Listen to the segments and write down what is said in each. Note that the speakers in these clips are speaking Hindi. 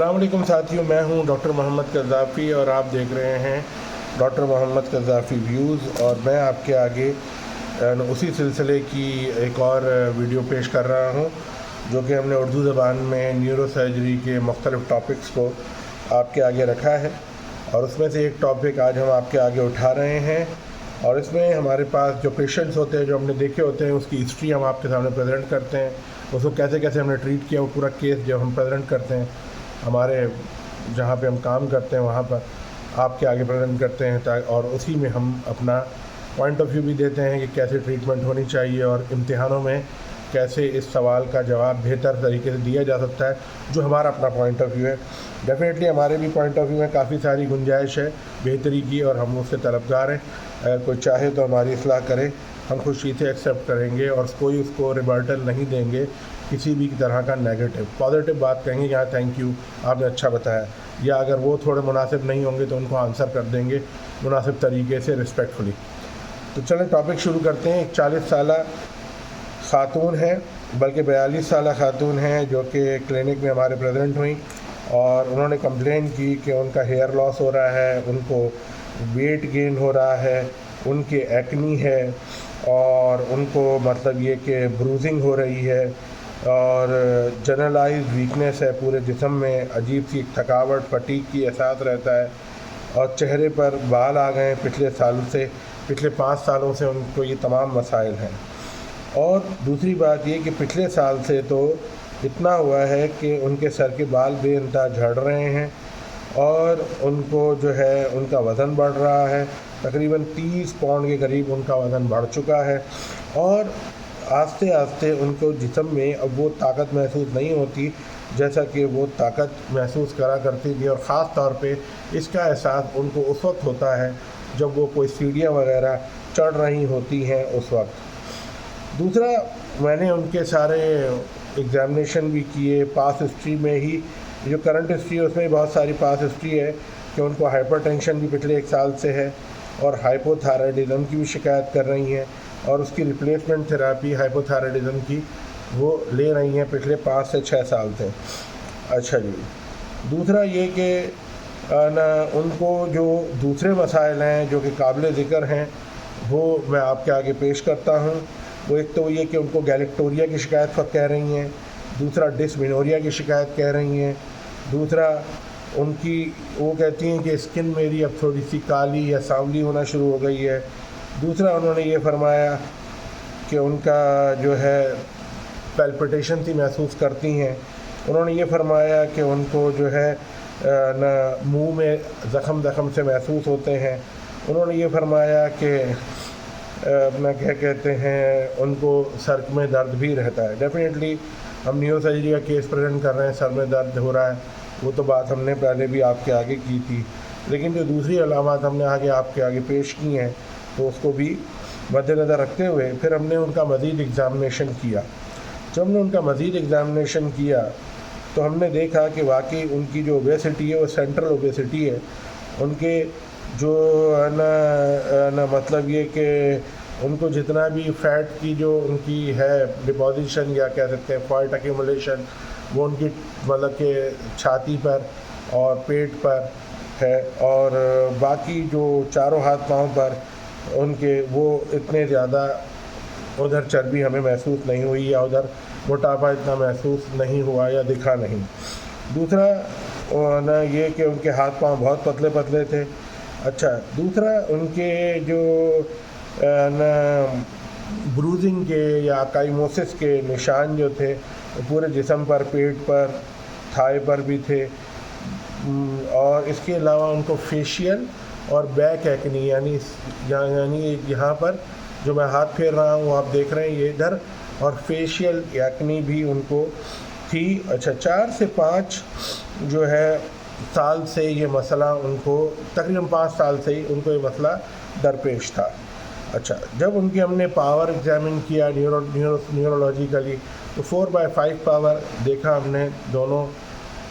अस्सलाम वालेकुम साथियों, मैं हूं डॉक्टर मोहम्मद कज़ाफ़ी और आप देख रहे हैं डॉक्टर मोहम्मद कज़ाफ़ी व्यूज़। और मैं आपके आगे उसी सिलसिले की एक और वीडियो पेश कर रहा हूं जो कि हमने उर्दू ज़बान में न्यूरो सर्जरी के मुख्तलिफ़ टॉपिक्स को आपके आगे रखा है। और उसमें से एक टॉपिक आज हम आपके आगे उठा रहे हैं और इसमें हमारे पास जो पेशेंट्स होते हैं, जो हमने देखे होते हैं, उसकी हिस्ट्री हम आपके सामने प्रेजेंट करते हैं। उसको कैसे कैसे हमने ट्रीट किया, वो पूरा केस जब हम प्रेजेंट करते हैं हमारे जहाँ पे हम काम करते हैं वहाँ पर आपके आगे प्रेजेंट करते हैं, और उसी में हम अपना पॉइंट ऑफ व्यू भी देते हैं कि कैसे ट्रीटमेंट होनी चाहिए और इम्तिहानों में कैसे इस सवाल का जवाब बेहतर तरीके से दिया जा सकता है, जो हमारा अपना पॉइंट ऑफ व्यू है। डेफिनेटली हमारे भी पॉइंट ऑफ व्यू में काफ़ी सारी गुंजाइश है बेहतरी की और हम उसके तलबगार हैं। अगर कोई चाहे तो हमारी इस्लाह करे, हम खुशी से एक्सेप्ट करेंगे और कोई उसको रिबर्टल नहीं देंगे किसी भी तरह का नेगेटिव। पॉजिटिव बात कहेंगे कि हाँ थैंक यू, आपने अच्छा बताया, या अगर वो थोड़े मुनासिब नहीं होंगे तो उनको आंसर कर देंगे मुनासिब तरीके से, रिस्पेक्टफुली। तो चलें टॉपिक शुरू करते हैं। एक 40 साल ख़ातून है, बल्कि 42 साल ख़ातून हैं, जो कि क्लिनिक में हमारे प्रेजेंट हुई और उन्होंने कंप्लेन की कि उनका हेयर लॉस हो रहा है, उनको वेट गेन हो रहा है, उनके एक्नी है और उनको मतलब ये कि ब्रूजिंग हो रही है और जनरलाइज वीकनेस है पूरे जिस्म में, अजीब सी थकावट, फटीग की एहसास रहता है और चेहरे पर बाल आ गए पिछले 5 सालों से उनको ये तमाम मसाइल हैं। और दूसरी बात ये कि पिछले साल से तो इतना हुआ है कि उनके सर के बाल बेइंतहा झड़ रहे हैं और उनको जो है उनका वज़न बढ़ रहा है, तकरीबन 30 पाउंड के करीब उनका वज़न बढ़ चुका है और आस्ते आस्ते उनको जिस्म में अब वो ताकत महसूस नहीं होती जैसा कि वो ताकत महसूस करा करती थी। और ख़ास तौर पे इसका एहसास उनको उस वक्त होता है जब वो कोई सीढ़ियाँ वगैरह चढ़ रही होती हैं उस वक्त। दूसरा, मैंने उनके सारे एग्ज़ामिनेशन भी किए, पास हिस्ट्री में ही जो करंट हिस्ट्री है उसमें बहुत सारी पास हिस्ट्री है कि उनको हाइपरटेंशन भी पिछले 1 साल से है और हाइपोथायराइडिज्म की भी शिकायत कर रही हैं और उसकी रिप्लेसमेंट थेरापी हाइपोथायराइडिज्म की वो ले रही हैं पिछले 5 से 6 साल से। अच्छा जी, दूसरा ये कि उनको जो दूसरे मसाइल हैं जो कि काबिल ज़िक्र हैं वो मैं आपके आगे पेश करता हूँ। वो एक तो ये कि उनको गैलेक्टोरिया की शिकायत कह रही हैं, दूसरा डिस्मेनोरिया की शिकायत कह रही हैं, दूसरा उनकी वो कहती हैं कि स्किन मेरी अब थोड़ी सी काली या सांवली होना शुरू हो गई है। दूसरा उन्होंने ये फरमाया कि उनका जो है पैल्पिटेशन सी महसूस करती हैं। उन्होंने ये फरमाया कि उनको जो है न मुंह में ज़ख़म से महसूस होते हैं। उन्होंने ये फरमाया कि अपना क्या कहते हैं, उनको सर में दर्द भी रहता है। डेफिनेटली हम न्यूरो सर्जरी का केस प्रेजेंट कर रहे हैं, सर में दर्द हो रहा है, वो तो बात हमने पहले भी आपके आगे की थी, लेकिन जो दूसरी अलामात हमने आपके आगे पेश की हैं तो उसको भी मद्देनज़र रखते हुए फिर हमने उनका मज़ीद एग्ज़ामिनेशन किया। जब हमने उनका मज़ीद एग्ज़ामिनेशन किया तो हमने देखा कि वाकई उनकी जो ओबेसिटी है वो सेंट्रल ओबेसिटी है। उनके जो है ना मतलब ये कि उनको जितना भी फ़ैट की जो उनकी है डिपॉजिशन या कह सकते हैं फैट एक्यूमुलेशन, वो उनकी मतलब के छाती पर और पेट पर है और बाकी जो चारों हाथ पाँव पर उनके वो इतने ज़्यादा उधर चर्बी हमें महसूस नहीं हुई या उधर मोटापा इतना महसूस नहीं हुआ या दिखा नहीं। दूसरा ना ये कि उनके हाथ पांव बहुत पतले पतले थे। अच्छा, दूसरा उनके जो ना ब्रूजिंग के या काइमोसिस के निशान जो थे वो पूरे जिस्म पर, पेट पर, थाई पर भी थे। और इसके अलावा उनको फेशियल और बैक एक्नी यानी यहाँ पर जो मैं हाथ फेर रहा हूँ आप देख रहे हैं ये इधर, और फेशियल एक्नी भी उनको थी। अच्छा, 4 से 5 जो है साल से ये मसला उनको, तकरीबन 5 साल से ही उनको ये मसला दरपेश था। अच्छा, जब उनकी हमने पावर एग्जामिन किया न्यूरोलॉजिकली तो 4/5 पावर देखा हमने दोनों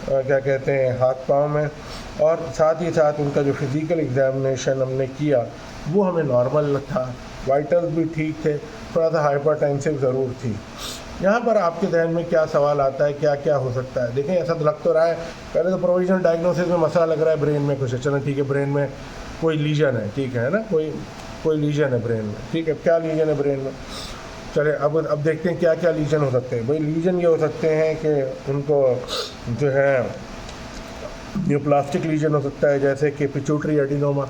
क्या कहते हैं हाथ पाँव में, और साथ ही साथ उनका जो फिज़िकल एग्जामिनेशन हमने किया वो हमें नॉर्मल था, वाइटल्स भी ठीक थे, थोड़ा सा हाइपरटेंसिव ज़रूर थी। यहाँ पर आपके जहन में क्या सवाल आता है, क्या क्या हो सकता है? देखें, ऐसा तो लग तो रहा है, पहले तो प्रोविजनल डायग्नोसिस में मसला लग रहा है ब्रेन में कुछ है, चलो ठीक है, ब्रेन में कोई लीजन है, ठीक है ना, कोई लीजन है ब्रेन में, ठीक है, क्या लीजन है ब्रेन में, चले अब देखते हैं क्या क्या लीजन हो सकते हैं। भाई लीजन ये हो सकते हैं कि उनको जो है न्यूप्लास्टिक लीजन हो सकता है, जैसे कि पिट्यूटरी एडिनोमा,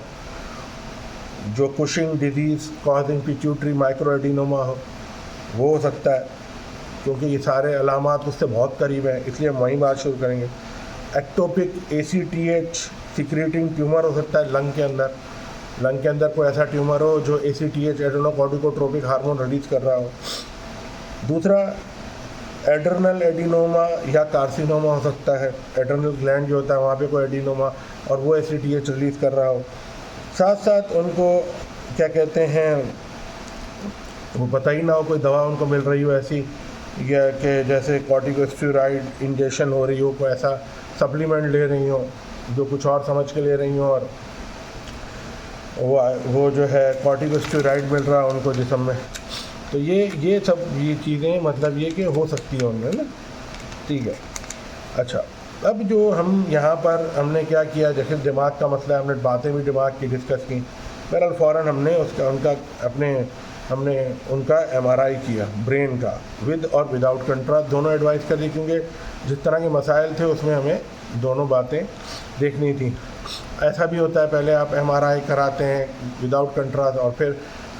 जो Cushing disease causing pituitary micro adenoma वो हो सकता है, क्योंकि ये सारे अलामात उससे बहुत करीब हैं, इसलिए हम वहीं बात शुरू करेंगे। एक्टोपिक ACTH सिक्रेटिंग ट्यूमर हो सकता है लंग के अंदर कोई ऐसा ट्यूमर हो जो ACTH एड्रेनोकॉर्टिकोट्रोपिक हार्मोन रिलीज कर रहा हो। दूसरा, एड्रेनल एडिनोमा या कार्सिनोमा हो सकता है, एड्रेनल ग्लैंड जो होता है वहाँ पे कोई एडिनोमा और वो ACTH रिलीज कर रहा हो। साथ साथ उनको क्या कहते हैं, वो पता ही ना हो, कोई दवा उनको मिल रही हो ऐसी, या कि जैसे कॉर्टिकोस्टेरॉइड इंजेक्शन हो रही हो, कोई ऐसा सप्लीमेंट ले रही हो जो कुछ और समझ के ले रही हो, और वो जो है कॉर्टिकोस्टेरॉइड मिल रहा है उनको जिस्म में। तो ये सब ये चीज़ें मतलब ये कि हो सकती है उनमें ना, ठीक है। अच्छा, अब जो हम यहाँ पर हमने क्या किया, जैसे दिमाग का मसला है, हमने बातें भी दिमाग की डिस्कस की, बहरहाल फ़ौरन हमने उनका MRI किया ब्रेन का, विद और विदाउट कंट्रास्ट दोनों एडवाइस कर दी, क्योंकि जिस तरह के मसाइल थे उसमें हमें दोनों बातें देखनी थी। ऐसा भी होता है, पहले आप MRI कराते हैं विदाउट कंट्रास्ट और फिर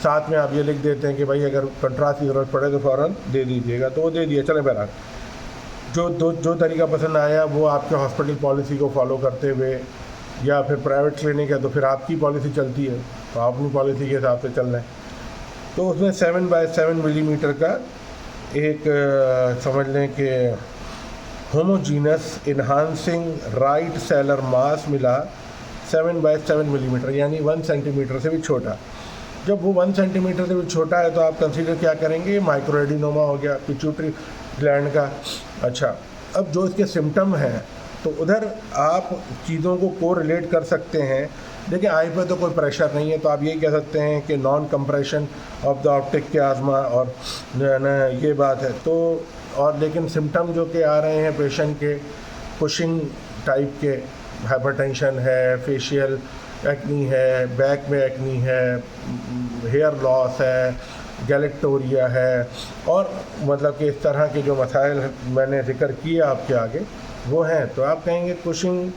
साथ में आप ये लिख देते हैं कि भाई अगर कंट्रास्ट की ज़रूरत पड़े तो फ़ौरन दे दीजिएगा, तो वो दे दिया। चले बहरहाल जो तरीका पसंद आया वो आपके हॉस्पिटल पॉलिसी को फॉलो करते हुए, या फिर प्राइवेट क्लिनिक है तो फिर आपकी पॉलिसी चलती है तो आप अपनी पॉलिसी के हिसाब से चल रहे हैं। तो उसमें 7x7 मिलीमीटर का एक समझ लें कि होमोजीनस इन्हांसिंग राइट सेलर मास मिला 7x7 मिलीमीटर, यानी 1 सेंटीमीटर से भी छोटा। जब वो 1 सेंटीमीटर से भी छोटा है तो आप कंसीडर क्या करेंगे, माइक्रो एडिनोमा हो गया पिट्यूटरी ग्लैंड का। अच्छा, अब जो इसके सिम्टम हैं तो उधर आप चीज़ों को कोरिलेट कर सकते हैं। देखिए, आई पे तो कोई प्रेशर नहीं है, तो आप यही कह सकते हैं कि non compression of the optic chiasma, और न ये बात है। तो और लेकिन सिम्टम जो कि आ रहे हैं पेशेंट के, कुशिंग टाइप के, हाइपरटेंशन है, फेशियल एक्नी है, बैक में एक्नी है, हेयर लॉस है, गैलेक्टोरिया है, और मतलब कि इस तरह के जो मसाइल मैंने जिक्र किए आपके आगे वो हैं। तो आप कहेंगे Cushing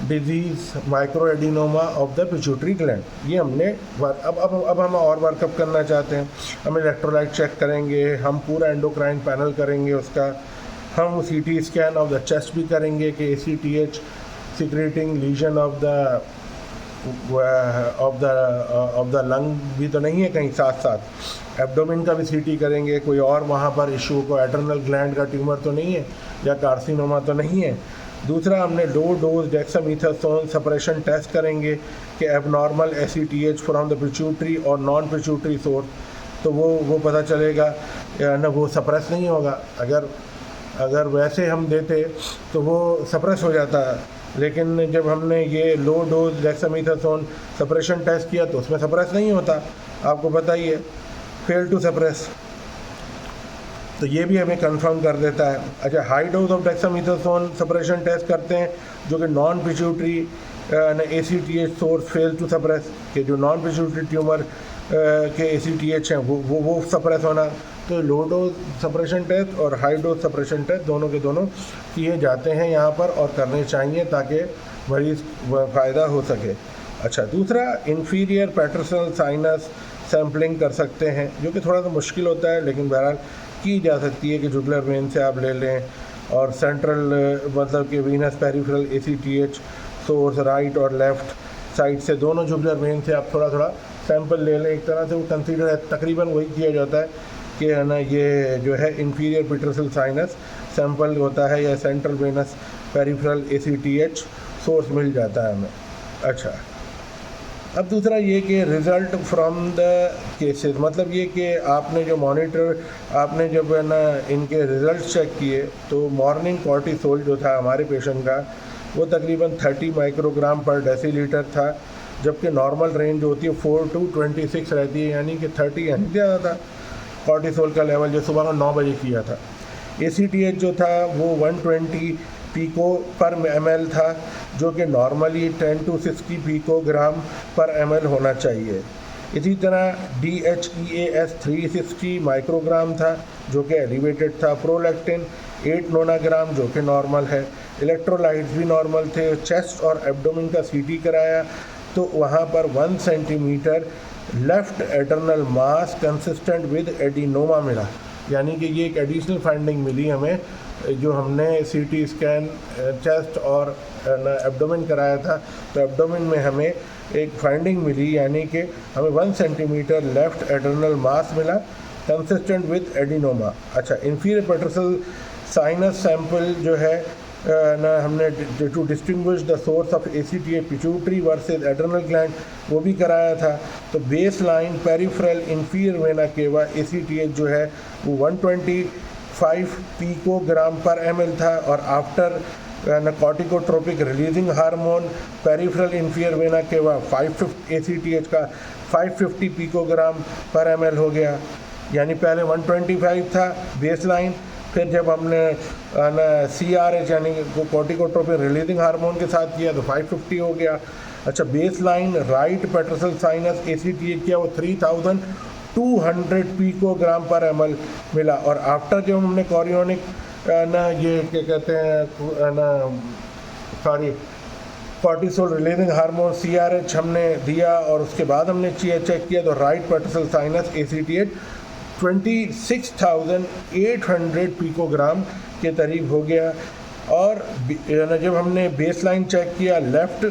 disease micro adenoma of the pituitary gland. ये हमने अब हम और वर्कअप करना चाहते हैं, हम इलेक्ट्रोलाइट चेक करेंगे, हम पूरा एंडोक्राइन पैनल करेंगे उसका, हम CT scan of the chest भी करेंगे कि ACTH secreting lesion of the lung भी तो नहीं है कहीं, साथ साथ एब्डोमेन का भी CT करेंगे, कोई और वहाँ पर इशू, को एड्रेनल ग्लैंड का ट्यूमर तो नहीं है या कार्सिनोमा तो नहीं है। दूसरा, हमने लो डोज डेक्सामीथासोन सप्रेशन टेस्ट करेंगे कि abnormal ACTH from the pituitary और नॉन पिट्यूटरी सोर्स, तो वो पता चलेगा ना, वो सप्रेस नहीं होगा। अगर वैसे हम देते तो वो सप्रेस हो जाता है, लेकिन जब हमने ये लो डोज डेक्सामीथासोन सप्रेशन टेस्ट किया तो उसमें सप्रेस नहीं होता, आपको पता ही है, फेल टू सप्रेस। तो ये भी हमें कंफर्म कर देता है। अच्छा, high dose of dexamethasone suppression test करते हैं जो कि non pituitary ACTH source fail to suppress, कि जो नॉन पिट्यूटरी ट्यूमर के ACTH हैं वो सप्रेस होना। तो लो डोज सप्रेशन टेस्ट और हाई डोज सप्रेशन टेस्ट दोनों के दोनों किए जाते हैं यहाँ पर, और करने चाहिए ताकि मरीज़ फ़ायदा हो सके। अच्छा, दूसरा, इंफीरियर पैटर्नल साइनस सैम्पलिंग कर सकते हैं, जो कि थोड़ा सा मुश्किल होता है, लेकिन बहरहाल की जा सकती है कि जुगुलर वेन से आप ले लें, और सेंट्रल मतलब कि Venus peripheral ACTH source right और लेफ़्ट साइड से, दोनों जुगुलर वेन से आप थोड़ा थोड़ा सैंपल ले लें। एक तरह से वो कंसीडर तकरीबन वही किया जाता है कि है ना, ये जो है इंफीरियर पेट्रोसल साइनस सैंपल होता है, या central venous peripheral ACTH source मिल जाता है हमें। अच्छा, अब दूसरा ये कि रिज़ल्ट फ्रॉम द केसेस, मतलब ये कि आपने जो मॉनिटर, आपने जब है ना इनके रिज़ल्ट चेक किए तो मॉर्निंग कॉर्टिसोल जो था हमारे पेशेंट का वो तकरीबन 30 माइक्रोग्राम पर डेसीलीटर था, जबकि नॉर्मल रेंज जो होती है 4 to 26 रहती है, यानी कि 30 यानी ज़्यादा था। कॉर्टिसोल का लेवल जो सुबह को 9 बजे किया था। ACTH जो था वो 120 पिको पर ml था, जो कि नॉर्मली 10 to 60 पिकोग्राम पर ml होना चाहिए। इसी तरह DHEAS 360 माइक्रोग्राम था, जो कि एलिवेटेड था। प्रोलैक्टिन 8 नोनाग्राम, जो कि नॉर्मल है। इलेक्ट्रोलाइट्स भी नॉर्मल थे। चेस्ट और एब्डोमेन का CT कराया तो वहाँ पर 1 centimetre left adrenal mass consistent with adenoma मिला, यानी कि ये एक एडिशनल फाइंडिंग मिली हमें। जो हमने CT स्कैन चेस्ट और एब्डोमेन कराया था, तो एब्डोमेन में हमें एक फाइंडिंग मिली, यानी कि हमें 1 सेंटीमीटर लेफ़्ट एडर्नल मास मिला कंसिस्टेंट विद एडिनोमा। अच्छा, इंफीरियर पेट्रोसल साइनस सैंपल जो है ना, हमने to distinguish the source of ACTH pituitary versus adrenal gland वो भी कराया था। तो baseline peripheral inferior vena cava ACTH जो है वो 125 पिकोग्राम पर ml था, और after corticotropic releasing hormone peripheral inferior vena cava 550 ACTH का 550 पिकोग्राम पर ml हो गया। यानी पहले 125 था बेस लाइन, फिर जब हमने CRH यानी कॉर्टिकोट्रोपिक रिलीजिंग हार्मोन के साथ किया तो 550 हो गया। अच्छा, base line right petrosal sinus ACTH किया वो 3200 पिकोग्राम पर ml मिला, और आफ्टर जब हमने कॉरियोनिक ये क्या कहते हैं कॉर्टिसोल रिलीजिंग हार्मोन CRH हमने दिया, और उसके बाद हमने चेक किया तो right petrosal sinus ACTH 26,800 picogram के करीब हो गया। और जब हमने बेस लाइन चेक किया लेफ़्ट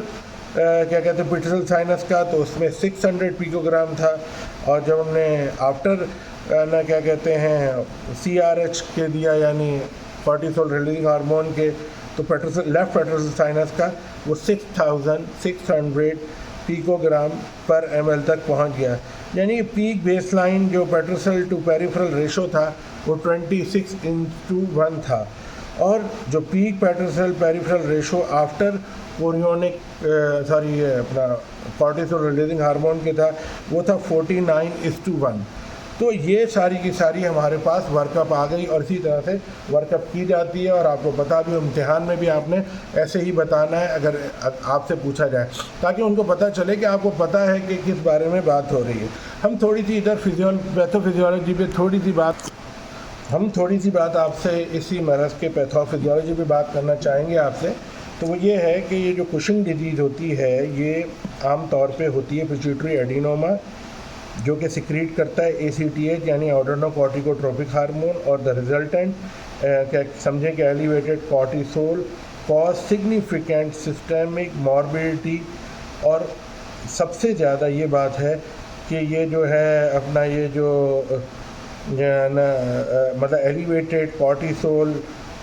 क्या कहते हैं पेट्रोसल साइनस का, तो उसमें 600 पिकोग्राम था, और जब हमने आफ्टर क्या कहते हैं CRH के दिया यानी कॉर्टिसोल रिलीजिंग हार्मोन के, तो लेफ़्ट पेट्रोसल साइनस का वो 6,600 पिकोग्राम पर ml तक पहुंच गया। यानी पीक बेसलाइन जो पेट्रोसल टू पेरिफेरल रेशो था वो 26:1 था, और जो peak petrosal peripheral ratio after chorionic अपना कॉर्टिसोल रिलीजिंग हार्मोन के था वो था 49:1। तो ये सारी की सारी हमारे पास वर्कअप आ गई, और इसी तरह से वर्कअप की जाती है। और आपको बता भी इम्तिहान में भी आपने ऐसे ही बताना है अगर आपसे पूछा जाए, ताकि उनको पता चले कि आपको पता है कि किस बारे में बात हो रही है। हम थोड़ी सी इधर पैथोफिजियोलॉजी पे थोड़ी सी बात आपसे इसी मरज़ के पैथोफिजियोलॉजी पे बात करना चाहेंगे आपसे। तो वो ये है कि ये जो कुशिंग डिजीज़ होती है ये आम तौर पे होती है पिट्यूटरी एडिनोमा, जो कि सिक्रीट करता है ACTH यानी ऑड्रेनोकॉर्टिकोट्रोपिक हार्मोन, और द रिजल्टेंट क्या समझें कि elevated cortisol cause significant systemic morbidity. और सबसे ज़्यादा ये बात है कि ये जो है अपना ये जो मतलब एलिवेटेड कॉर्टिसोल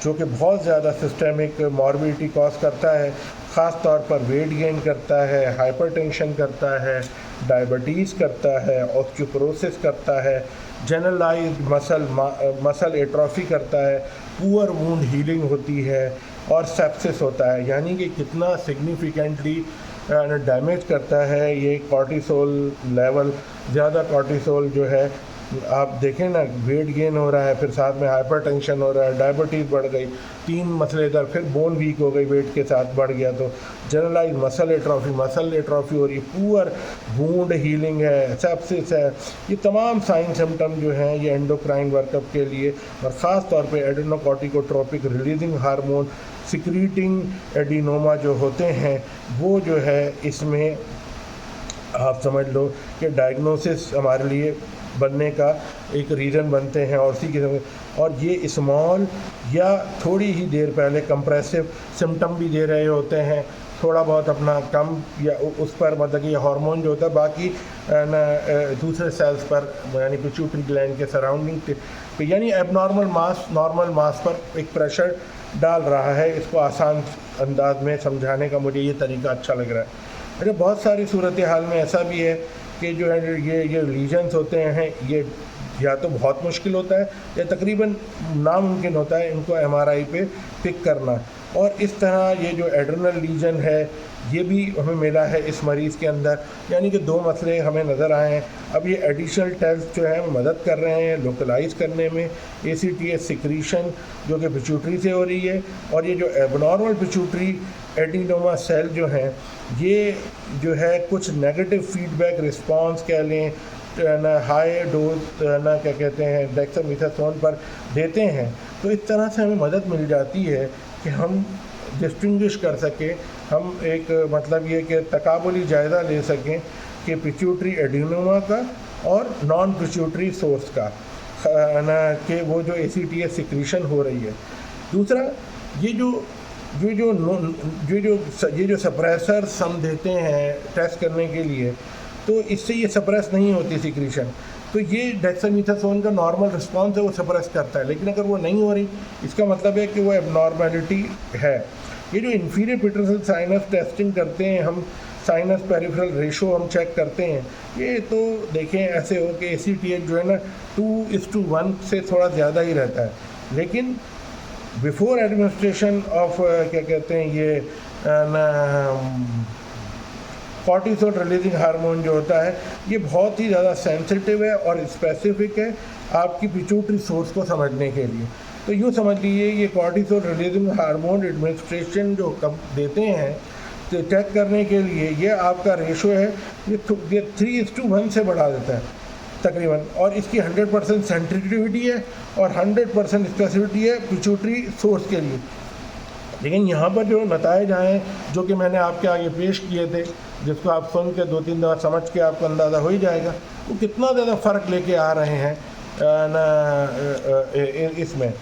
जो कि बहुत ज़्यादा सिस्टेमिक मॉर्बिडिटी कॉज करता है, ख़ास तौर पर वेट गेन करता है, हाइपरटेंशन करता है, डायबिटीज़ करता है, ऑस्टियोपोरोसिस करता है, जनरलाइज्ड मसल एट्रोफी करता है, पुअर वुंड हीलिंग होती है, और सेप्सिस होता है। यानी कि कितना सिग्निफिकेंटली डैमेज करता है ये कॉर्टिसोल लेवल। ज़्यादा कॉर्टिसोल जो है आप देखें ना, वेट गेन हो रहा है, फिर साथ में हाइपरटेंशन हो रहा है, डायबिटीज़ बढ़ गई, 3 मसले इधर, फिर बोन वीक हो गई वेट के साथ बढ़ गया, तो जनरलाइज मसल एट्रोफी हो रही है, पुअर वुंड हीलिंग है, सेप्सिस है। ये तमाम साइन सिम्टम जो हैं ये एंडोक्राइन वर्कअप के लिए, और ख़ास तौर पे adrenocorticotropic releasing hormone secreting adenoma जो होते हैं वो जो है इसमें आप समझ लो कि डायग्नोसिस हमारे लिए बनने का एक रीज़न बनते हैं। और इसी के और ये स्मॉल या थोड़ी ही देर पहले कंप्रेसिव सिम्टम भी दे रहे होते हैं, थोड़ा बहुत अपना कम या उस पर मतलब कि हार्मोन जो होता है बाकी दूसरे सेल्स पर यानी पिट्यूटरी ग्लैंड के सराउंडिंग पे यानी नॉर्मल मास पर एक प्रेशर डाल रहा है। इसको आसान अंदाज में समझाने का मुझे ये तरीका अच्छा लग रहा है। अच्छा, बहुत सारी सूरत हाल में ऐसा भी है कि जो है ये लीजन्स होते हैं ये या तो बहुत मुश्किल होता है या तकरीबन नामुमकिन होता है इनको MRI पे पिक करना। और इस तरह ये जो एड्रेनल लीजन है ये भी हमें मिला है इस मरीज़ के अंदर, यानी कि 2 मसले हमें नज़र आए हैं। अब ये एडिशनल टेस्ट जो है मदद कर रहे हैं लोकलाइज करने में ACTH सिक्रीशन जो कि पिट्यूटरी से हो रही है, और ये जो एबनॉर्मल पिट्यूटरी एडिनोमा सेल जो हैं ये जो है कुछ नेगेटिव फीडबैक रिस्पांस कह लें ना, हाई डोज ना क्या कहते हैं डेक्सामेथासोन पर देते हैं, तो इस तरह से हमें मदद मिल जाती है कि हम डिस्टिंग्विश कर सकें, हम एक मतलब ये कि तकाबुली जायज़ा ले सकें कि पिट्यूटरी एडिनोमा का और नॉन पिट्यूटरी सोर्स का ना, कि वो जो ACTH सिक्रीशन हो रही है। दूसरा ये जो सप्रेसर्स हम देते हैं टेस्ट करने के लिए, तो इससे ये सप्रेस नहीं होती सिक्रीशन, तो ये डेक्सामेथासोन का नॉर्मल रिस्पांस है वो सप्रेस करता है, लेकिन अगर वो नहीं हो रही इसका मतलब है कि वो एबनॉर्मेलिटी है। ये जो इंफीरियर पिट्यूटरल साइनस टेस्टिंग करते हैं हम, साइनस पेरिफेरल रेशो हम चेक करते हैं, ये तो देखें ऐसे हो कि ACTH जो है ना 2:1 से थोड़ा ज़्यादा ही रहता है, लेकिन बिफोर एडमिनिस्ट्रेशन ऑफ क्या कहते हैं ये कॉर्टिसोल रिलीजिंग हार्मोन जो होता है ये बहुत ही ज़्यादा सेंसिटिव है और स्पेसिफिक है आपकी पिट्यूटरी सोर्स को समझने के लिए। तो यूँ समझ लीजिए ये कॉर्टिसोल रिलीजिंग हार्मोन एडमिनिस्ट्रेशन जो कब देते हैं तो चेक करने के लिए, ये आपका रेशो है ये 3:1 से बढ़ा देता है तकरीबन, और इसकी 100% सेंसिटिविटी है और 100% स्पेसिफिटी है पिट्यूटरी सोर्स के लिए। लेकिन यहाँ पर जो नताइज आए जो कि मैंने आपके आगे पेश किए थे, जिसको आप सुन के 2-3 दफ़ा समझ के आपको अंदाज़ा हो ही जाएगा वो कितना ज़्यादा फ़र्क लेके आ रहे हैं इसमें।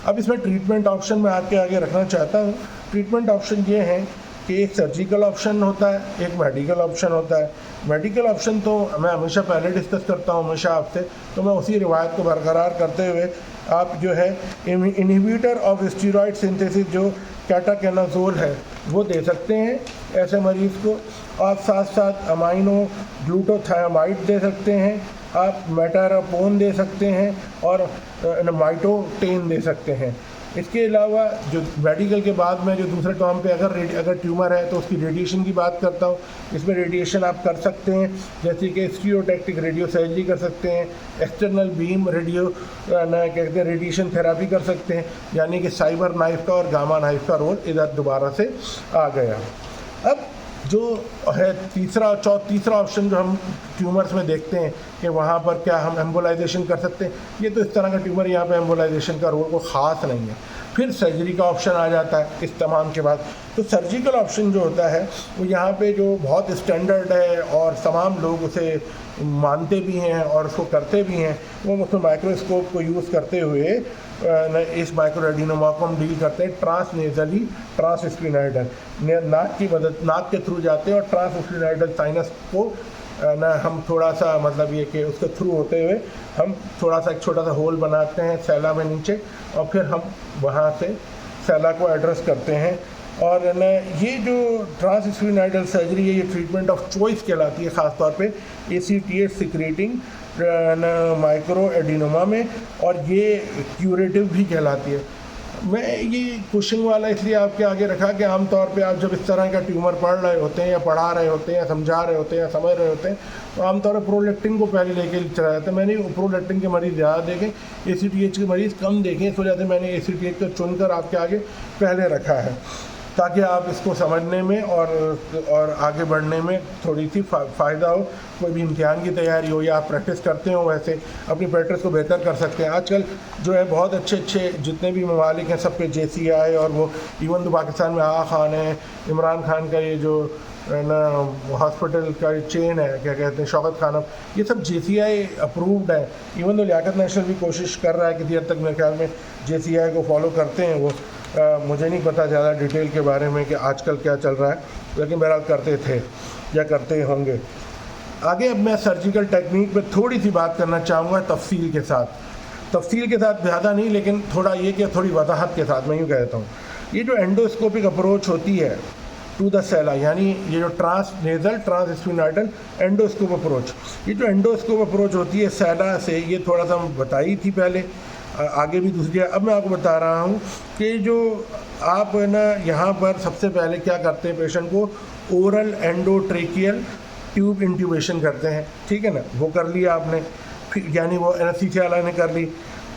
अब इसमें ट्रीटमेंट ऑप्शन मैं आपके आगे रखना चाहता हूँ। ट्रीटमेंट ऑप्शन ये हैं कि एक सर्जिकल ऑप्शन होता है, एक मेडिकल ऑप्शन होता है। मेडिकल ऑप्शन तो मैं हमेशा पहले डिस्कस करता हूँ हमेशा आपसे, तो मैं उसी रिवायत को बरकरार करते हुए आप जो है इनहिबिटर ऑफ स्टेरॉइड सिंथेसिस जो कैटाकेनाजोल है वो दे सकते हैं ऐसे मरीज़ को। आप साथ साथ अमाइनो ग्लूटाथायोमाइड दे सकते हैं, आप मेटारापोन दे सकते हैं और माइटोटेन दे सकते हैं। इसके अलावा जो मेडिकल के बाद में जो दूसरे टर्म पे अगर ट्यूमर है तो उसकी रेडिएशन की बात करता हूँ। इसमें रेडिएशन आप कर सकते हैं जैसे कि स्टीरियोटैक्टिक रेडियो सर्जरी कर सकते हैं, एक्सटर्नल बीम रेडियो कहते हैं रेडिएशन थेरापी कर सकते हैं, यानी कि साइबर नाइफ का और गामा नाइफ का रोल इधर दोबारा से आ गया। अब जो है तीसरा ऑप्शन जो हम ट्यूमर्स में देखते हैं कि वहाँ पर क्या हम एम्बोलाइजेशन कर सकते हैं, ये तो इस तरह का ट्यूमर यहाँ पे एम्बोलाइजेशन का रोल को ख़ास नहीं है। फिर सर्जरी का ऑप्शन आ जाता है इस तमाम के बाद। तो सर्जिकल ऑप्शन जो होता है वो यहाँ पे जो बहुत स्टैंडर्ड है और तमाम लोग उसे मानते भी हैं और उसको करते भी हैं, वो उसमें माइक्रोस्कोप को यूज़ करते हुए इस माइक्रोएडिनोमा को हम डील करते हैं ट्रांसनेजली ट्रांसस्फिनाइडल, नाक के थ्रू जाते हैं और ट्रांसस्फिनाइडल साइनस को हम थोड़ा सा मतलब ये कि उसके थ्रू होते हुए हम थोड़ा सा एक छोटा सा होल बनाते हैं सैला में नीचे और फिर हम वहाँ से सैला को एड्रेस करते हैं। और न ये जो ट्रांसस्फिनाइडल सर्जरी है ये ट्रीटमेंट ऑफ चॉइस कहलाती है, ख़ासतौर पे ACTH सिक्रेटिंग माइक्रो एडिनोमा में, और ये क्यूरेटिव भी कहलाती है। मैं ये पुशिंग वाला इसलिए आपके आगे रखा कि आमतौर पे आप जब इस तरह का ट्यूमर पढ़ रहे होते हैं या पढ़ा रहे होते हैं या समझा रहे होते हैं या समझ रहे होते हैं तो आमतौर पर प्रोलेक्टिन को पहले लेके चला जाता है। मैंने प्रोलेक्टिन के मरीज़ ज़्यादा देखें, ACTH के मरीज़ कम देखें, इस वजह से मैंने ACTH को चुनकर आपके आगे पहले रखा है ताकि आप इसको समझने में और आगे बढ़ने में थोड़ी सी फ़ायदा हो। कोई भी इम्तिहान की तैयारी हो या आप प्रैक्टिस करते हो वैसे अपनी प्रैक्टिस को बेहतर कर सकते हैं। आजकल जो है बहुत अच्छे जितने भी ममालिक हैं सब पे JCI और वो इवन तो पाकिस्तान में आगा खान है, इमरान खान का ये जो ना हॉस्पिटल का चेन है क्या कहते हैं शौकत खानम, ये सब JCI अप्रूव्ड है। इवन तो लियाकत नेशनल भी कोशिश कर रहा है किसी हद तक, मेरे ख्याल में JCI को फॉलो करते हैं वो। मुझे नहीं पता ज़्यादा डिटेल के बारे में कि आजकल क्या चल रहा है, लेकिन बहरहाल करते थे या करते होंगे। आगे अब मैं सर्जिकल टेक्निक पे थोड़ी सी बात करना चाहूँगा तफसील के साथ ज़्यादा नहीं, लेकिन थोड़ा ये कि थोड़ी वजाहत के साथ मैं यूँ कहता हूँ। ये जो एंडोस्कोपिक अप्रोच होती है टू द सेला, यानी ये जो ट्रांसनेजल ट्रांसस्फिनाइडल एंडोस्कोप अप्रोच, ये जो एंडोस्कोप अप्रोच होती है सेला से, ये थोड़ा सा बताई थी पहले आगे भी दूसरी। अब मैं आपको बता रहा हूँ कि जो आप है ना यहाँ पर सबसे पहले क्या करते हैं, पेशेंट को ओरल एंडोट्रेकियल ट्यूब इंट्यूबेशन करते हैं, ठीक है ना, वो कर लिया आपने, फिर यानी वो एनेस्थीसिया वाला ने कर ली।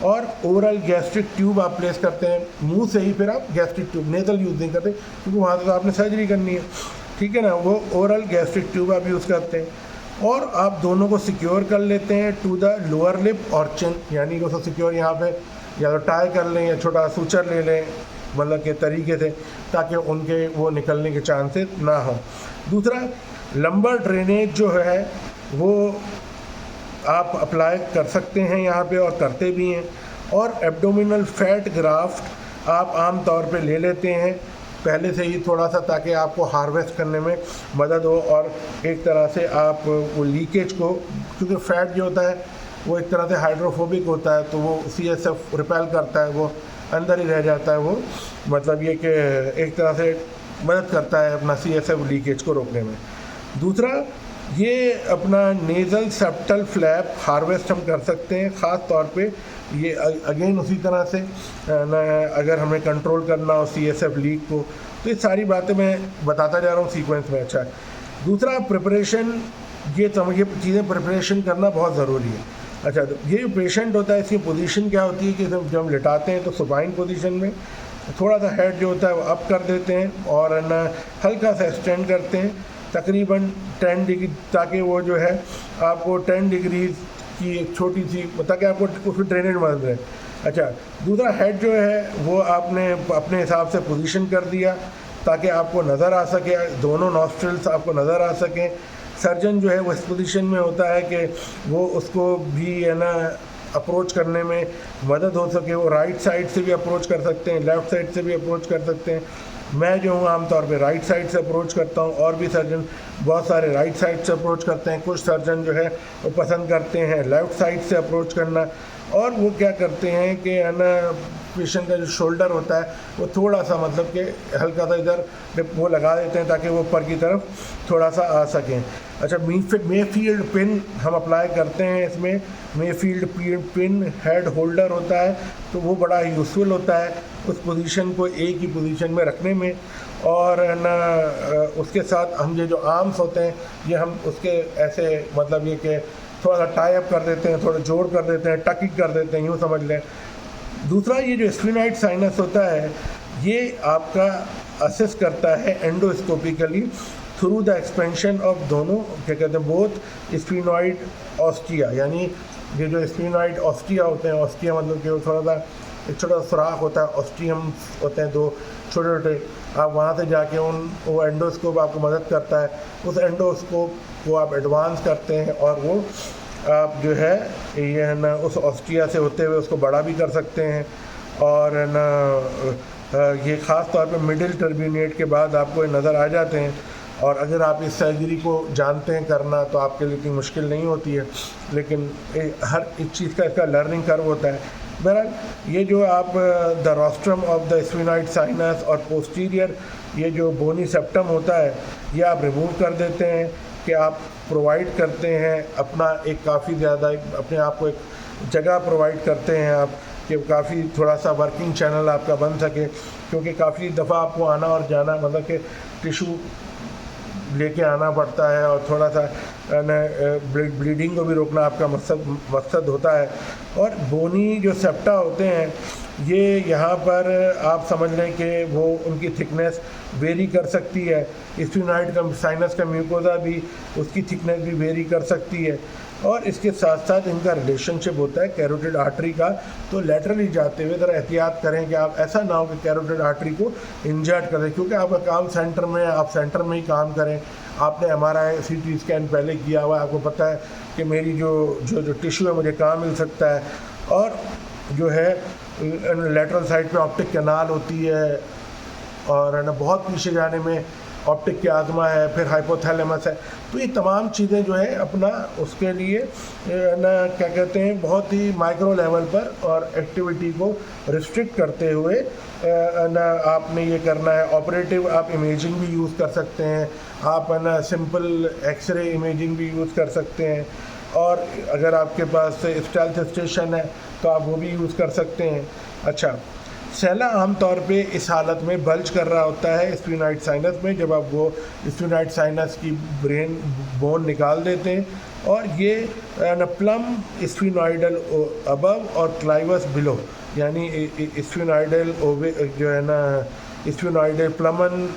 और ओरल गैस्ट्रिक ट्यूब आप प्लेस करते हैं मुंह से ही, फिर आप गैस्ट्रिक ट्यूब नेजल यूज़ नहीं करते क्योंकि वहाँ तो आपने सर्जरी करनी है, ठीक है ना, वो ओरल गैस्ट्रिक ट्यूब आप यूज़ करते हैं। और आप दोनों को सिक्योर कर लेते हैं टू द लोअर लिप और चिन, यानी उसको सिक्योर यहाँ पे या तो टाई कर लें या छोटा सूचर ले लें, मतलब के तरीके से, ताकि उनके वो निकलने के चांसेस ना हो। दूसरा, लंबर ड्रेनेज जो है वो आप अप्लाई कर सकते हैं यहाँ पे और करते भी हैं। और एब्डोमिनल फैट ग्राफ्ट आप आम तौर पे ले लेते हैं पहले से ही थोड़ा सा, ताकि आपको हार्वेस्ट करने में मदद हो और एक तरह से आप वो लीकेज को, क्योंकि फैट जो होता है वो एक तरह से हाइड्रोफोबिक होता है, तो वो CSF रिपेल करता है, वो अंदर ही रह जाता है, वो मतलब ये कि एक तरह से मदद करता है अपना CSF लीकेज को रोकने में। दूसरा, ये अपना नेज़ल सेप्टल फ्लैप हार्वेस्ट हम कर सकते हैं, ख़ास तौर पे ये अगेन उसी तरह से अगर हमें कंट्रोल करना हो CSF लीक को, तो ये सारी बातें मैं बताता जा रहा हूँ सीक्वेंस में। अच्छा, दूसरा प्रिपरेशन, ये चीज़ें प्रिपरेशन करना बहुत ज़रूरी है। अच्छा, तो ये जो पेशेंट होता है इसकी पोजीशन क्या होती है कि जब हम लिटाते हैं तो सुपाइन पोजीशन में थोड़ा सा हेड जो होता है वो अप कर देते हैं और ना हल्का सा एक्सटेंड करते हैं तकरीबन 10 डिग्री, ताकि वो जो है आपको 10 डिग्री की एक छोटी सी, ताकि आपको उसमें ड्रेनेज मदद रहे। अच्छा, दूसरा, हेड जो है वो आपने अपने हिसाब से पोजीशन कर दिया ताकि आपको नज़र आ सके, दोनों नॉस्ट्रल्स आपको नज़र आ सकें। सर्जन जो है वो इस पोजीशन में होता है कि वो उसको भी है ना अप्रोच करने में मदद हो सके, वो राइट साइड से भी अप्रोच कर सकते हैं, लेफ़्ट साइड से भी अप्रोच कर सकते हैं। मैं जो हूँ आमतौर पे राइट साइड से अप्रोच करता हूँ, और भी सर्जन बहुत सारे राइट साइड से अप्रोच करते हैं। कुछ सर्जन जो है वो पसंद करते हैं लेफ़्ट साइड से अप्रोच करना, और वो क्या करते हैं कि है ना पेशेंट का जो शोल्डर होता है वो थोड़ा सा मतलब कि हल्का सा इधर वो लगा देते हैं ताकि वो ऊपर की तरफ थोड़ा सा आ सकें। अच्छा, मेफील्ड पिन हम अप्लाई करते हैं इसमें। मेफील्ड पिन हेड होल्डर होता है, तो वो बड़ा यूज़फुल होता है उस पोजीशन को एक ही पोजीशन में रखने में। और ना उसके साथ हम ये जो आर्म्स होते हैं ये हम उसके ऐसे मतलब ये कि थोड़ा सा टाई अप कर देते हैं, थोड़ा जोड़ कर देते हैं, टकिंग कर देते हैं, यूँ समझ लें। दूसरा, ये जो स्फीनॉइड साइनस होता है ये आपका असेस करता है endoscopically through the expansion of दोनों, क्या कहते हैं, बोथ स्फीनॉइड ऑस्टिया, यानी ये जो स्फीनॉइड ऑस्टिया होते हैं, ऑस्टिया मतलब कि वो थोड़ा सा एक छोटा सुराख होता है, ऑस्टियम होते हैं दो छोटे छोटे, आप वहाँ से जाके वो एंडोस्कोप आपको मदद करता है। उस एंडोस्कोप को आप एडवांस करते हैं और वो आप जो है ये है ना उस ऑस्टिया से होते हुए उसको बड़ा भी कर सकते हैं। और है ना ये ख़ास तौर पे मिडिल टर्बिनेट के बाद आपको ये नज़र आ जाते हैं। और अगर आप इस सर्जरी को जानते हैं करना तो आपके लिए इतनी मुश्किल नहीं होती है, लेकिन हर एक चीज़ का इसका लर्निंग कर्व होता है। बहरहाल ये जो आप the rostrum of the sphenoid sinus और पोस्टीरियर ये जो बोनी सेप्टम होता है ये आप रिमूव कर देते हैं, कि आप प्रोवाइड करते हैं अपना एक काफ़ी ज़्यादा अपने आप को एक जगह प्रोवाइड करते हैं आप, कि काफ़ी थोड़ा सा वर्किंग चैनल आपका बन सके, क्योंकि काफ़ी दफ़ा आपको आना और जाना मतलब कि टिशू लेके आना पड़ता है और थोड़ा सा ब्लीडिंग को भी रोकना आपका मकसद होता है। और बोनी जो सेप्टा होते हैं ये यहाँ पर आप समझ लें कि वो उनकी थिकनेस वेरी कर सकती है। स्फीनॉइड का साइनस का म्यूकोजा भी उसकी थिकनेस भी वेरी कर सकती है। और इसके साथ साथ इनका रिलेशनशिप होता है कैरोटिड आर्टरी का, तो लेटरली जाते हुए ज़रा एहतियात करें कि आप ऐसा ना हो कि कैरोटिड आर्टरी को इंजर्ड करें, क्योंकि आपका काम सेंटर में, आप सेंटर में ही काम करें। आपने MRI CT स्कैन पहले किया हुआ है, आपको पता है कि मेरी जो टिश्यू है मुझे कहाँ मिल सकता है। और जो है लेटरल साइड पे ऑप्टिक कैनाल होती है, और है ना बहुत पीछे जाने में ऑप्टिक क्याज़मा है, फिर हाइपोथैलेमस है। तो ये तमाम चीज़ें जो है अपना उसके लिए ना क्या कहते हैं बहुत ही माइक्रो लेवल पर और एक्टिविटी को रिस्ट्रिक्ट करते हुए ना आपने ये करना है। ऑपरेटिव आप इमेजिंग भी यूज़ कर सकते हैं, आप है ना सिंपल एक्सरे इमेजिंग भी यूज़ कर सकते हैं। और अगर आपके पास स्टेल्थ स्टेशन है तो आप वो भी यूज़ कर सकते हैं। अच्छा, सैला आमतौर पे इस हालत में बल्ज कर रहा होता है स्फीनॉइड साइनस में, जब आप वो स्फीनॉइड साइनस की ब्रेन बोन निकाल देते हैं, और ये प्लम स्फीनॉइडल अबव और क्लाइवस बिलो, यानी स्फीनॉइडल जो है ना स्फीनॉइडल प्लमन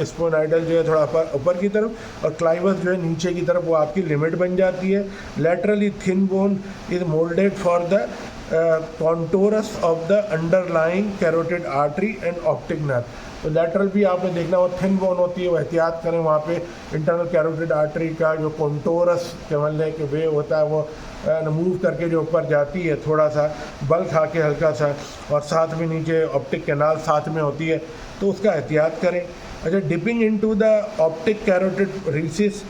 स्फीनॉइडल जो है थोड़ा ऊपर की तरफ, और क्लाइवस जो है नीचे की तरफ, वो आपकी लिमिट बन जाती है। Laterally thin bone is moulded for the contours of the underlying carotid artery and optic nerve. तो लैटरल भी आपने देखना, वो थिन बोन होती है, वो एहतियात करें वहाँ पे इंटरनल कैरोटिड आर्टरी का जो कॉन्टोरस कहने के वे होता है वो मूव करके जो ऊपर जाती है, थोड़ा सा बल खा के हल्का सा, और साथ में नीचे ऑप्टिक कैनाल साथ में होती है, तो उसका एहतियात करें। अच्छा, dipping into the optic carotid recess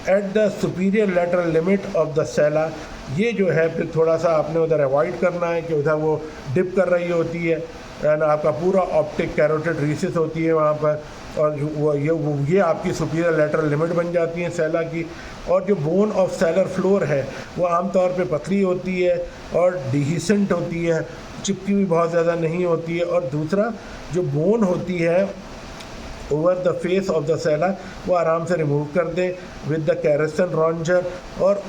at the superior lateral limit of the sella, ये जो है फिर थोड़ा सा आपने उधर अवॉइड करना है कि उधर वो डिप कर रही होती है ना, आपका पूरा ऑप्टिक कैरोटिड रीसिस होती है वहाँ पर, और ये आपकी सुपीरियर लेटरल लिमिट बन जाती है सैला की। और जो बोन ऑफ सैलर फ्लोर है वो आमतौर पे पतली होती है और डिहिसेंट होती है, चिपकी भी बहुत ज़्यादा नहीं होती है। और दूसरा जो बोन होती है over the face of the Saila, वो आराम से रिमूव कर दें विद द कैरेसन रॉन्जर, और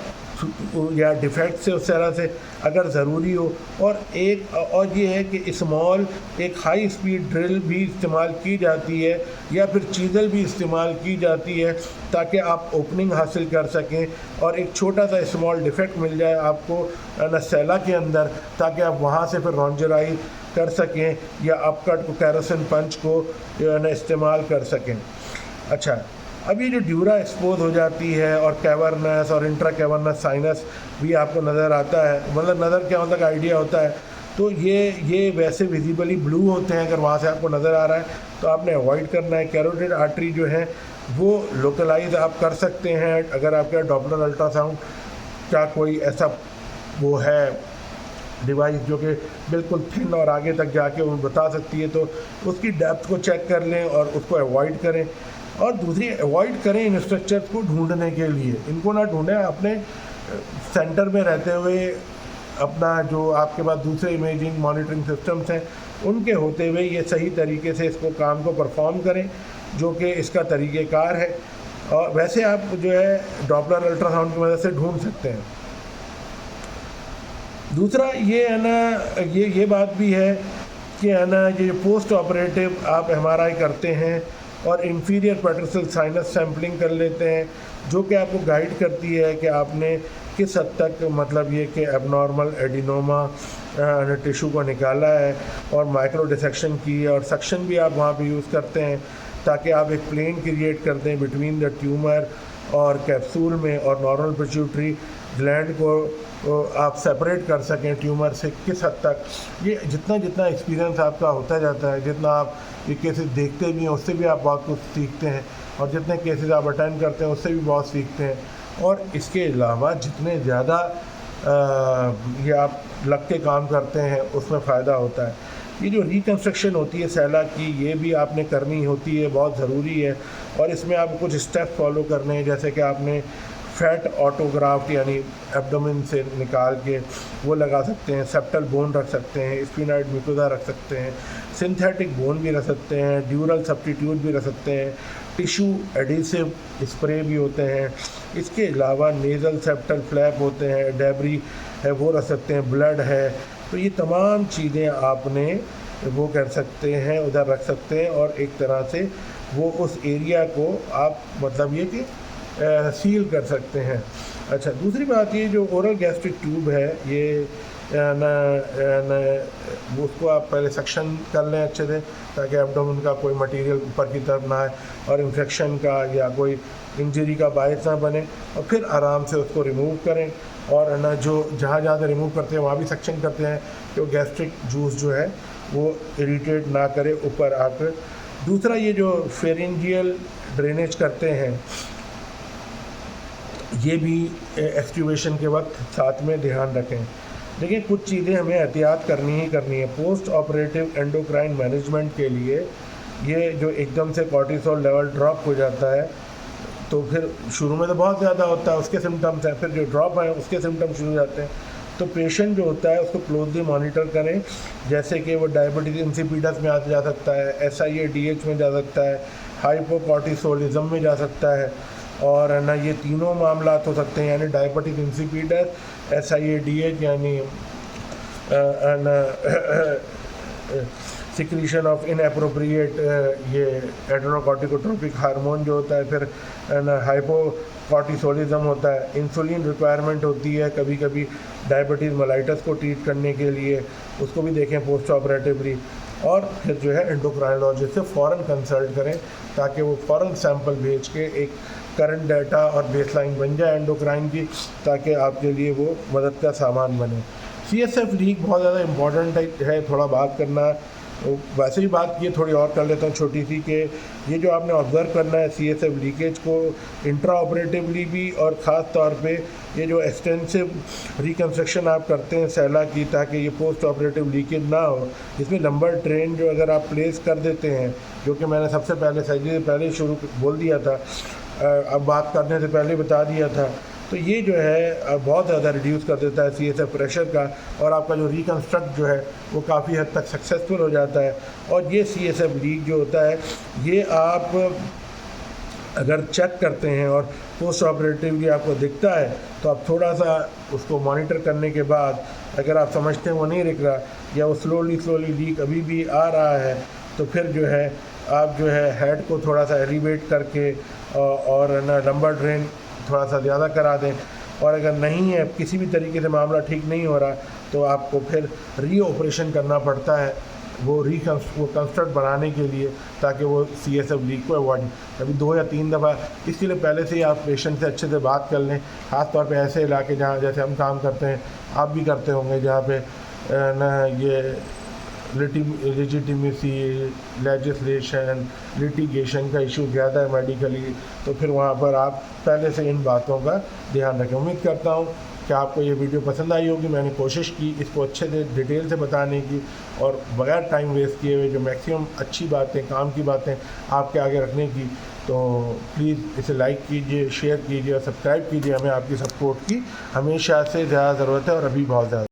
या डिफेक्ट से उस तरह से अगर ज़रूरी हो। और ये है कि स्मॉल एक हाई स्पीड ड्रिल भी इस्तेमाल की जाती है, या फिर चीज़ल भी इस्तेमाल की जाती है, ताकि आप ओपनिंग हासिल कर सकें और एक छोटा सा स्मॉल डिफेक्ट मिल जाए आपको ना सैला के अंदर, ताकि आप वहाँ से फिर रॉन्जराई कर सकें या अपकट को कैरोसिन पंच को ना इस्तेमाल कर सकें। अच्छा, अब ये जो ड्यूरा एक्सपोज हो जाती है और कैवर्नस और इंट्रा कैवर्नस साइनस भी आपको नज़र आता है, मतलब नज़र क्या मतलब आइडिया होता है, तो ये वैसे विजिबली ब्लू होते हैं, अगर वहाँ से आपको नज़र आ रहा है तो आपने अवॉइड करना है। कैरोटिड आर्टरी जो है वो लोकलाइज आप कर सकते हैं, अगर आपके डॉपलर अल्ट्रासाउंड का कोई ऐसा वो है डिवाइस जो कि बिल्कुल थिन और आगे तक जाके वो बता सकती है, तो उसकी डेप्थ को चेक कर लें और उसको अवॉइड करें। और दूसरी, अवॉइड करें इन स्ट्रक्चर्स को ढूंढने के लिए, इनको ना ढूंढें, अपने सेंटर में रहते हुए अपना जो आपके पास दूसरे इमेजिंग मॉनिटरिंग सिस्टम्स हैं उनके होते हुए ये सही तरीके से इसको काम को परफॉर्म करें, जो कि इसका तरीक़ेकार है। और वैसे आप जो है डॉपलर अल्ट्रासाउंड की मदद से ढूंढ सकते हैं। दूसरा ये है ना, ये बात भी है कि है ना, ये पोस्ट ऑपरेटिव आप MRI करते हैं और इंफीरियर पेट्रोसल साइनस सैम्पलिंग कर लेते हैं, जो कि आपको गाइड करती है कि आपने किस हद तक मतलब ये कि एबनॉर्मल एडिनोमा टिशू को निकाला है, और माइक्रो डिसेक्शन की है, और सक्शन भी आप वहाँ पे यूज़ करते हैं ताकि आप एक प्लेन क्रिएट कर दें बिटवीन द ट्यूमर और कैप्सूल में, और नॉर्मल पिट्यूटरी ग्लैंड को आप सेपरेट कर सकें ट्यूमर से किस हद तक। ये जितना एक्सपीरियंस आपका होता जाता है, जितना आप ये केसेस देखते भी हैं उससे भी आप बहुत कुछ सीखते हैं, और जितने केसेस आप अटेंड करते हैं उससे भी बहुत सीखते हैं। और इसके अलावा जितने ज़्यादा ये आप लग के काम करते हैं उसमें फ़ायदा होता है। ये जो रिकन्स्ट्रक्शन होती है सैला की, ये भी आपने करनी होती है, बहुत ज़रूरी है, और इसमें आपको कुछ स्टेप फॉलो करने हैं, जैसे कि आपने फैट ऑटोग्राफ्ट यानी एब्डोमेन से निकाल के वो लगा सकते हैं, सेप्टल बोन रख सकते हैं, स्फीनॉइड म्यूकोसा रख सकते हैं, सिंथेटिक बोन भी रख सकते हैं, ड्यूरल सब्स्टिट्यूट भी रख सकते हैं, टिशू एडिसिव स्प्रे भी होते हैं। इसके अलावा नेज़ल सेप्टल फ्लैप होते हैं, डेब्री है वो रख सकते हैं, ब्लड है, तो ये तमाम चीज़ें आपने वो कर सकते हैं, उधर रख सकते हैं, और एक तरह से वो उस एरिया को आप मतलब ये कि सील कर सकते हैं। अच्छा, दूसरी बात ये जो ओरल गैस्ट्रिक ट्यूब है, ये उसको आप पहले सक्शन कर लें अच्छे से, ताकि एब्डोमेन का कोई मटेरियल ऊपर की तरफ ना आए और इन्फेक्शन का या कोई इंजरी का बायस ना बने, और फिर आराम से उसको रिमूव करें। और ना जो जहाँ से रिमूव करते हैं वहाँ भी सक्शन करते हैं कि गैस्ट्रिक जूस जो है वो इरिटेट ना करे ऊपर आकर। दूसरा, ये जो फेरेंजियल ड्रेनेज करते हैं, ये भी एक्सट्यूबेशन के वक्त साथ में ध्यान रखें। देखिए, कुछ चीज़ें हमें एहतियात करनी ही करनी है। पोस्ट ऑपरेटिव एंडोक्राइन मैनेजमेंट के लिए ये जो एकदम से कॉर्टिसोल लेवल ड्रॉप हो जाता है, तो फिर शुरू में तो बहुत ज़्यादा होता है, उसके सिम्टम्स हैं, फिर जो ड्रॉप है उसके सिम्टम्स शुरू हो जाते हैं, तो पेशेंट जो होता है उसको क्लोजली मॉनिटर करें, जैसे कि वो डायबिटीज इंसिपिडस में जा सकता है, SIADH में जा सकता है, हाइपोकॉर्टिसोलिज्म में जा सकता है, और है ना ये तीनों मामला हो सकते हैं, यानी डायबिटीज इंसिपिडस, SIADH यानी सिक्रीशन ऑफ इनएप्रोप्रिएट ये एड्रेनोकॉर्टिकोट्रोपिक हार्मोन जो होता है, फिर हाइपोकॉर्टिसोलिज्म होता है, इंसुलिन रिक्वायरमेंट होती है कभी कभी डायबिटीज़ मेलाइटस को ट्रीट करने के लिए, उसको भी देखें पोस्ट ऑपरेटिवली, और फिर जो है एंडोक्राइनोलॉजिस्ट से फ़ौरन कंसल्ट करें ताकि वो फ़ौरन सैंपल भेज के एक करंट डाटा और बेसलाइन बन जाए एंडोक्राइन की, ताकि आपके लिए वो मदद का सामान बने। CSF लीक बहुत ज़्यादा इम्पॉर्टेंट है, थोड़ा बात करना, वैसे ही बात ये थोड़ी और कर लेता हूँ छोटी सी, कि ये जो आपने ऑब्ज़र्व करना है CSF लीकेज को इंट्रा ऑपरेटिवली भी, और ख़ास तौर पे ये जो एक्सटेंसिव रिकन्स्ट्रक्शन आप करते हैं सैला की, ताकि ये पोस्ट ऑपरेटिव लीकेज ना हो, इसमें नंबर ट्रेन जो अगर आप प्लेस कर देते हैं, जो कि मैंने सबसे पहले सर्जरी से पहले शुरू बोल दिया था, अब बात करने से पहले बता दिया था, तो ये जो है बहुत ज़्यादा रिड्यूस कर देता है CSF प्रेशर का, और आपका जो रिकन्स्ट्रक्ट जो है वो काफ़ी हद तक सक्सेसफुल हो जाता है। और ये CSF लीक जो होता है, ये आप अगर चेक करते हैं और पोस्ट ऑपरेटिवली आपको दिखता है, तो आप थोड़ा सा उसको मॉनिटर करने के बाद, अगर आप समझते हैं वो नहीं दिख रहा, या वो स्लोली लीक अभी भी आ रहा है, तो फिर जो है आप जो है हेड को थोड़ा सा एलिवेट करके और ना नंबर ड्रेन थोड़ा सा ज़्यादा करा दें, और अगर नहीं है, किसी भी तरीके से मामला ठीक नहीं हो रहा, तो आपको फिर रीऑपरेशन करना पड़ता है वो कंस्ट्रक्ट बनाने के लिए, ताकि वो CSF लीक को अवॉइड, कभी 2 या 3 दफ़ा, इसके लिए पहले से ही आप पेशेंट से अच्छे से बात कर लें, ख़ास तौर पे ऐसे इलाके जहाँ जैसे हम काम करते हैं, आप भी करते होंगे, जहाँ पे ना ये लेजिटिमेसी, लेजिस्लेशन, लिटिगेशन का इशू ज़्यादा है मेडिकली, तो फिर वहाँ पर आप पहले से इन बातों का ध्यान रखें। उम्मीद करता हूँ कि आपको ये वीडियो पसंद आई होगी। मैंने कोशिश की इसको अच्छे से डिटेल से बताने की, और बगैर टाइम वेस्ट किए हुए जो मैक्सिमम अच्छी बातें, काम की बातें आपके आगे रखने की। तो प्लीज़ इसे लाइक कीजिए, शेयर कीजिए और सब्सक्राइब कीजिए। हमें आपकी सपोर्ट की हमेशा से ज़्यादा ज़रूरत है, और अभी बहुत ज़्यादा।